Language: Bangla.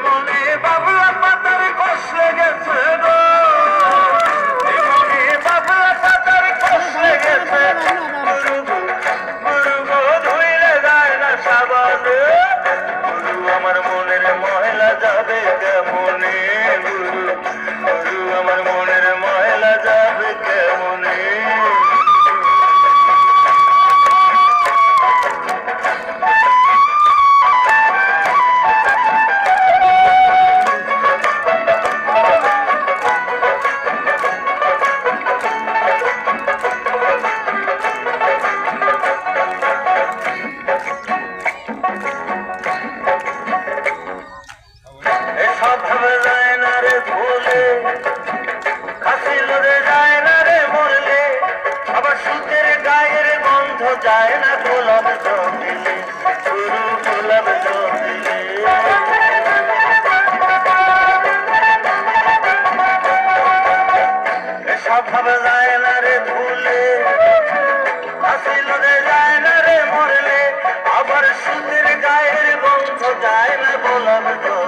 মনে বাবলা পাতার কষ লেগেছে গো, মনে বাবলা পাতার কষ লেগেছে, গুরু গুরু গো ধুইলে যায় না সাবানে, গুরু আমার মনের ময়লা যাবে কেমনে, গুরু গুরু আমার মনের ময়লা যাবে কেমনে। এসব ভাবে যায় না রে ভুলে, হাসিল রে যায় না রে মরলে, আবার সুতের গায়ের গন্ধ যায় না গোলাপ জমিলে, গুরু গোলাপ জমিলে। এসব ভাবে যায় না রে ভুলে, হাসিল রে যায় না রে মরলে, আবার সুতের গায়ের গন্ধ যায় না গোলাপ জমিলে।